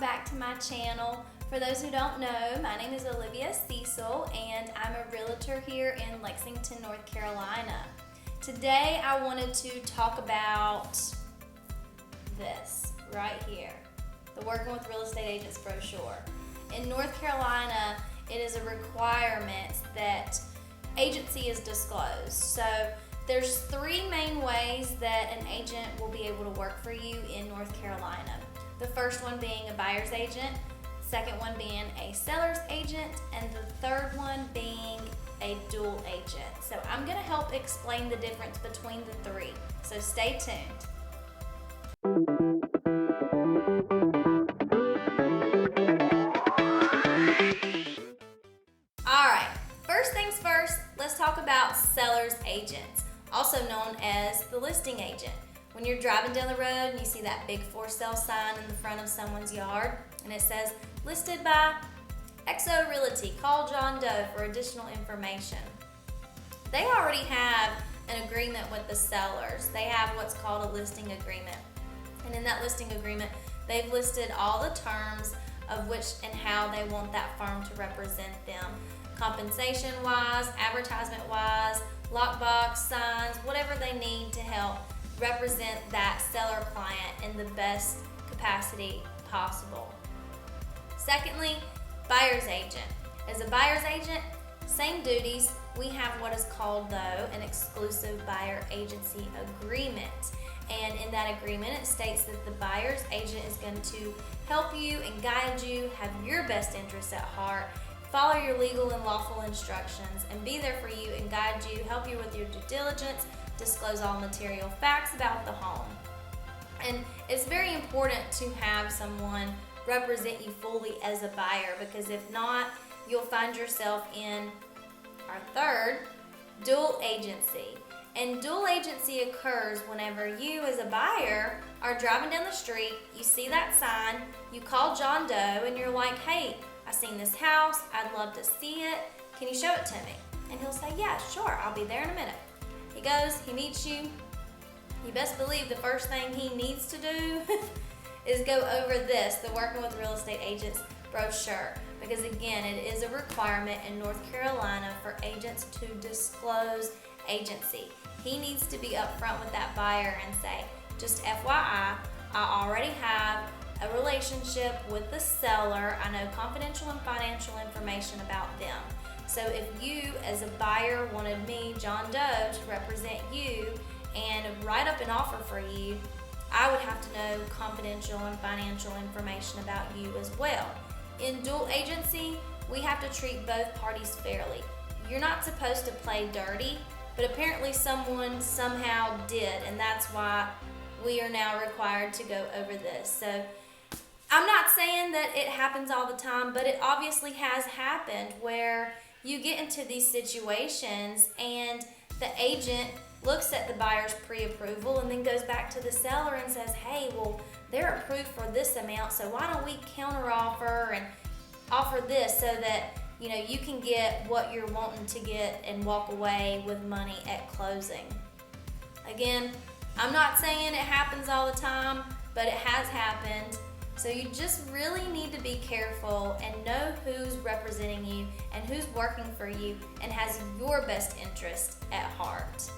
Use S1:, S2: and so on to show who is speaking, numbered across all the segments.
S1: back to my channel. For those who don't know, my name is Olivia Cecil and I'm a realtor here in Lexington, North Carolina. Today I wanted to talk about this right here, the Working with Real Estate Agents brochure. In North Carolina, it is a requirement that agency is disclosed. So there's three main ways that an agent will be able to work for you in North Carolina. The first one being a buyer's agent, second one being a seller's agent, and the third one being a dual agent. So I'm going to help explain the difference between the three. So stay tuned. Alright, first things first, let's talk about seller's agents, also known as the listing agent. When you're driving down the road and you see that big for sale sign in the front of someone's yard and it says, listed by XO Realty, call John Doe for additional information. They already have an agreement with the sellers. They have what's called a listing agreement. And in that listing agreement, they've listed all the terms of which and how they want that firm to represent them. Compensation-wise, advertisement-wise, lockbox, signs, whatever they need to help represent that seller client in the best capacity possible. Secondly, buyer's agent. As a buyer's agent, same duties. We have what is called, though, an exclusive buyer agency agreement. And in that agreement, it states that the buyer's agent is going to help you and guide you, have your best interests at heart, follow your legal and lawful instructions, and be there for you and guide you, help you with your due diligence, disclose all material facts about the home. And it's very important to have someone represent you fully as a buyer, because if not, you'll find yourself in our third, dual agency. And dual agency occurs whenever you as a buyer are driving down the street, you see that sign, you call John Doe and you're like, hey, I seen this house, I'd love to see it, can you show it to me? And he'll say, yeah, sure, I'll be there in a minute. He goes, he meets you. You best believe the first thing he needs to do is go over this, the Working with Real Estate Agents brochure. Because again, it is a requirement in North Carolina for agents to disclose agency. He needs to be upfront with that buyer and say, just FYI, I already have a relationship with the seller. I know confidential and financial information about them. So if you as a buyer wanted me, John Doe, to represent you and write up an offer for you, I would have to know confidential and financial information about you as well. In dual agency, we have to treat both parties fairly. You're not supposed to play dirty, but apparently someone somehow did, and that's why we are now required to go over this. So I'm not saying that it happens all the time, but it obviously has happened where you get into these situations and the agent looks at the buyer's pre-approval and then goes back to the seller and says, hey, well, they're approved for this amount, so why don't we counteroffer and offer this so that you can get what you're wanting to get and walk away with money at closing. Again, I'm not saying it happens all the time, but it has happened. So you just really need to be careful and know who's representing you and who's working for you and has your best interest at heart.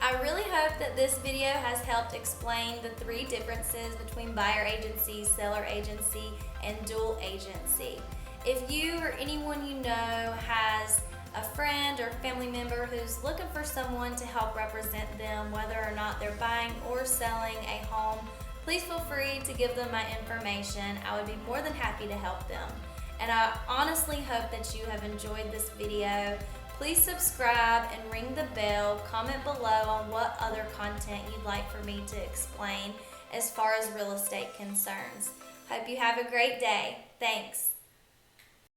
S1: I really hope that this video has helped explain the three differences between buyer agency, seller agency, and dual agency. If you or anyone you know has a friend or family member who's looking for someone to help represent them, whether or not they're buying or selling a home, please feel free to give them my information. I would be more than happy to help them. And I honestly hope that you have enjoyed this video. Please subscribe and ring the bell. Comment below on what other content you'd like for me to explain as far as real estate concerns. Hope you have a great day. Thanks.